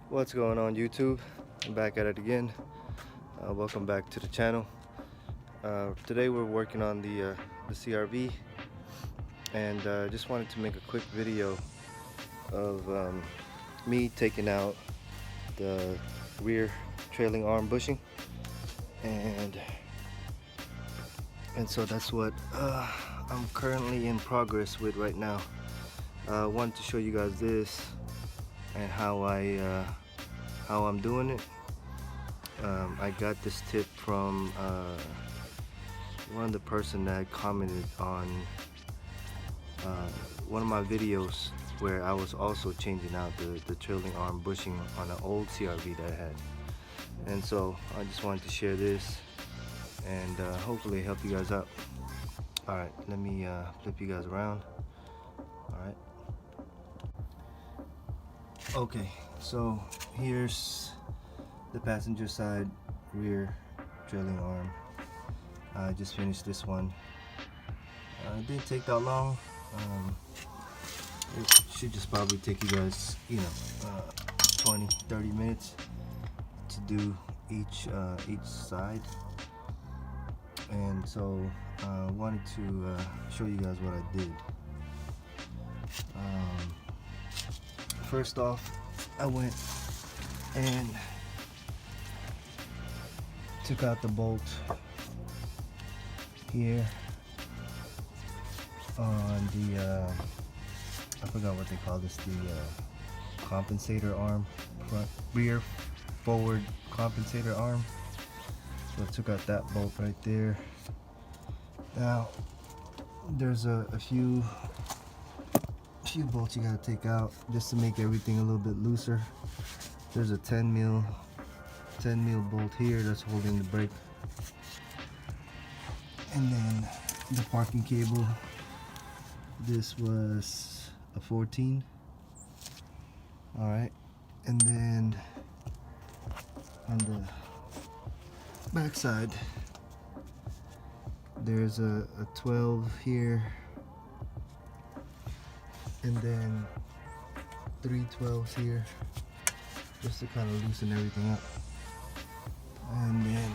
What's going on, YouTube? I'm back at it again. Welcome back to the channel. Today we're working on the CRV, and just wanted to make a quick video of me taking out the rear trailing arm bushing, and so that's what I'm currently in progress with right now. I wanted to show you guys this and how I'm doing it. I got this tip from one of the person that commented on one of my videos where I was also changing out the trailing arm bushing on an old CRV that I had. And so I just wanted to share this and hopefully help you guys out. Alright, let me flip you guys around. Alright. Okay, so here's the passenger side rear trailing arm. I just finished this one. It didn't take that long. It should just probably take you guys, 20-30 minutes to do each side. And so I wanted to show you guys what I did. First off, I went and took out the bolt here on the I forgot what they call this, the compensator arm, rear forward compensator arm. So I took out that bolt right there. Now there's a few bolts you gotta take out just to make everything a little bit looser. There's a 10 mil bolt here that's holding the brake, and then the parking cable, this was a 14. All right, and then on the back side there's a 12 here, and then 3 12s here, just to kind of loosen everything up. And then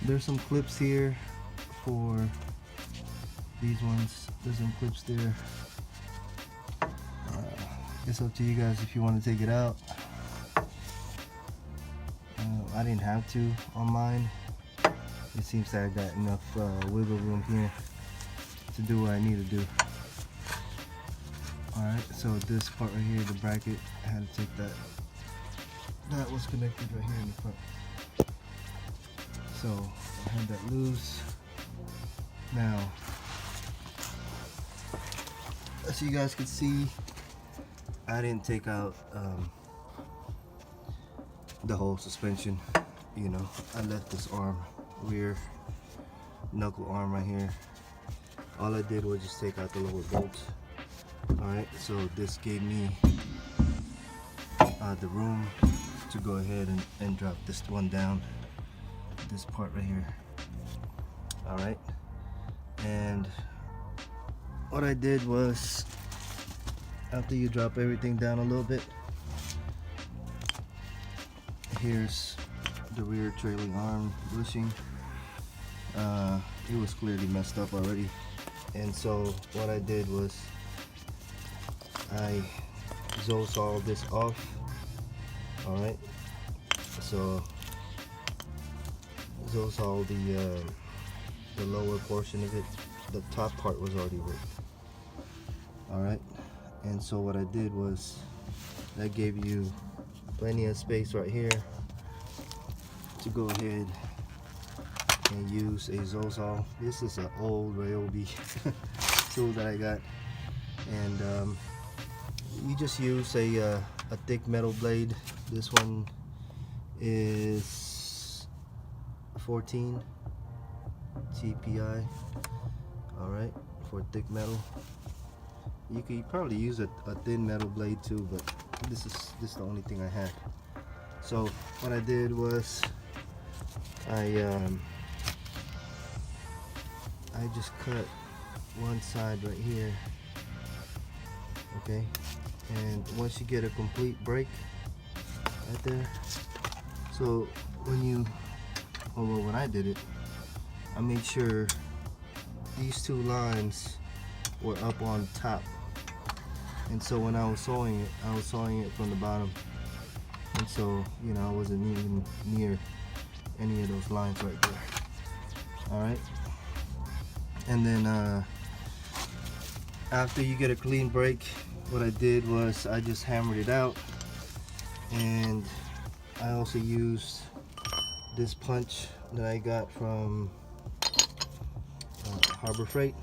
there's some clips here for these ones. There's some clips there. It's up to you guys if you want to take it out. I didn't have to on mine. It seems that I got enough wiggle room here to do what I need to do. Alright, so this part right here, the bracket, I had to take that. That was connected right here in the front. So I had that loose. Now, as you guys can see, I didn't take out the whole suspension. I left this arm, rear knuckle arm right here. All I did was just take out the lower bolts. Alright, so this gave me the room to go ahead and drop this one down, this part right here. Alright, and what I did was, after you drop everything down a little bit, here's the rear trailing arm bushing. It was clearly messed up already, and so what I did was I Zosawed this off. Alright, so Zosawed the lower portion of it. The top part was already ripped. Alright, and so what I did was, that gave you plenty of space right here to go ahead and use a Zosaw. This is an old Ryobi tool that I got, and you just use a thick metal blade. This one is 14 TPI. Alright, for thick metal. You could probably use a thin metal blade too, but this is the only thing I had. So what I did was I just cut one side right here, okay, And once you get a complete break right there, so when I did it, I made sure these two lines were up on top, and so when I was sewing it from the bottom, and so I wasn't even near any of those lines right there. All right, and then after you get a clean break, what I did was I just hammered it out, and I also used this punch that I got from Harbor Freight.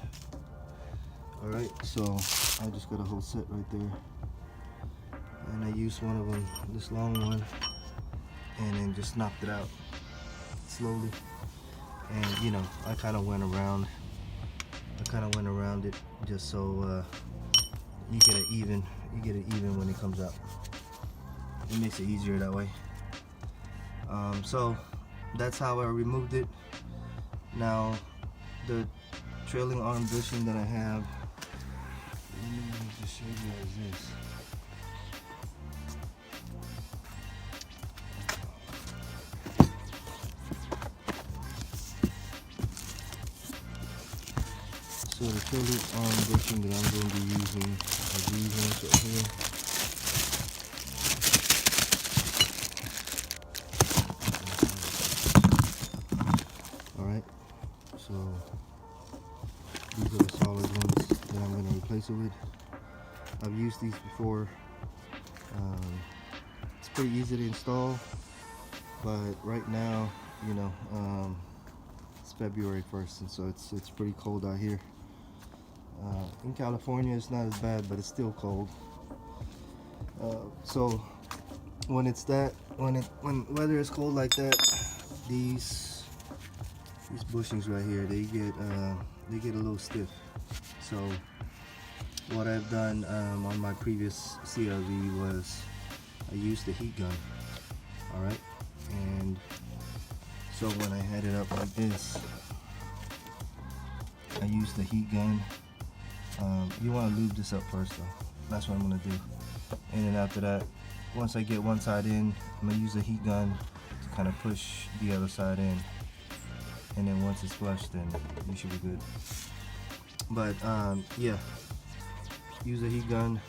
All right, so I just got a whole set right there, and I used one of them, this long one, and then just knocked it out slowly. And I kind of went around it just so you get it even when it comes out. It makes it easier that way. So that's how I removed it. Now the trailing arm bushing that I have, let me just show you guys this. So the trailing arm bushing that I'm going to be using are these ones right here. Alright, so these are the solid ones that I'm going to replace it with. I've used these before. It's pretty easy to install, but right now, it's February 1st, and so it's pretty cold out here. In California, it's not as bad, but it's still cold. So when weather is cold like that, these bushings right here, they get a little stiff. So what I've done on my previous CRV was I used the heat gun. All right, and so when I had it up like this, I used the heat gun. You want to lube this up first though. That's what I'm going to do. And then after that, once I get one side in, I'm going to use the heat gun to kind of push the other side in. And then once it's flushed, then you should be good. But yeah, use the heat gun.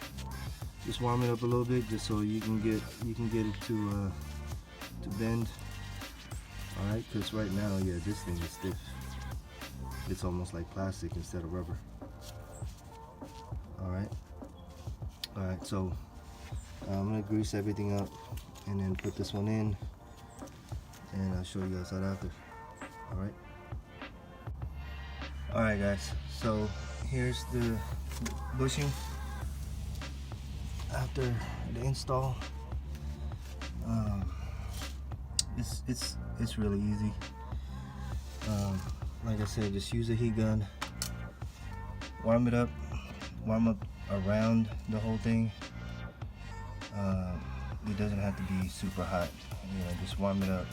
Just warm it up a little bit, just so you can get it to bend. All right, because right now, yeah, this thing is stiff. It's almost like plastic instead of rubber. All right, so I'm gonna grease everything up and then put this one in, and I'll show you guys that after. All right guys, so here's the bushing after the install. It's really easy. Like I said, just use a heat gun, warm up around the whole thing. It doesn't have to be super hot, just warm it up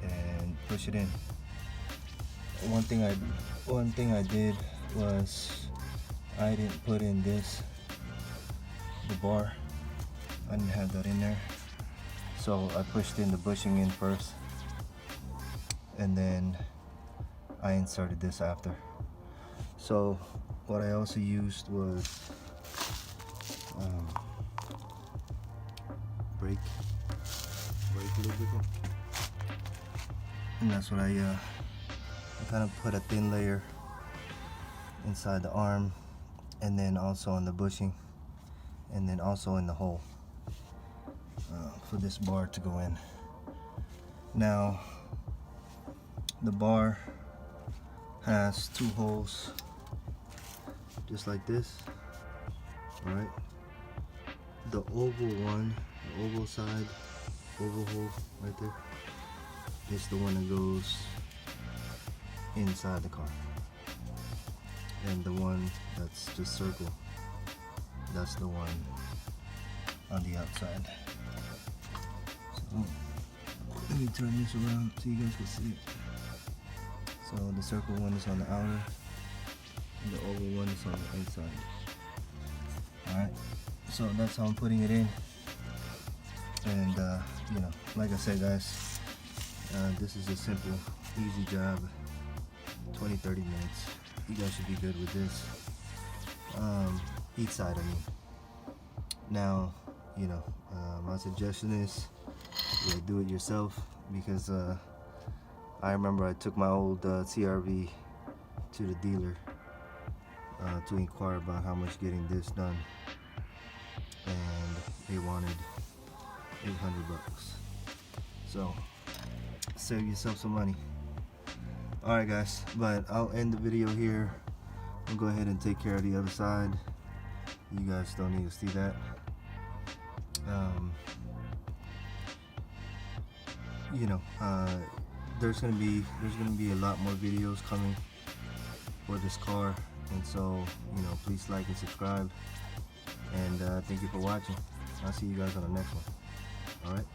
and push it in. One thing I did was I didn't put in the bar. I didn't have that in there, so I pushed in the bushing in first, and then I inserted this after. So what I also used was brake lubricant, and that's what I kind of put a thin layer inside the arm, and then also on the bushing, and then also in the hole for this bar to go in. Now the bar has two holes just like this. All right, the oval one, the oval side, oval hole right there, is the one that goes inside the car, and the one that's just circle, that's the one on the outside. So let me turn this around so you guys can see it. So the circle one is on the outer, and the oval one is on the inside. Alright, So that's how I'm putting it in. And you know, like I said, guys, this is a simple, easy job. 20-30 minutes. You guys should be good with this. Each side, I mean. Now, you know, my suggestion is do it yourself, because I remember I took my old CRV to the dealer to inquire about how much getting this done, and they wanted 800 bucks. So save yourself some money. Alright guys, but I'll end the video here. I'll go ahead and take care of the other side. You guys don't need to see that. You know, there's gonna be a lot more videos coming for this car, and so, you know, please like and subscribe, and thank you for watching. I'll see you guys on the next one. All right.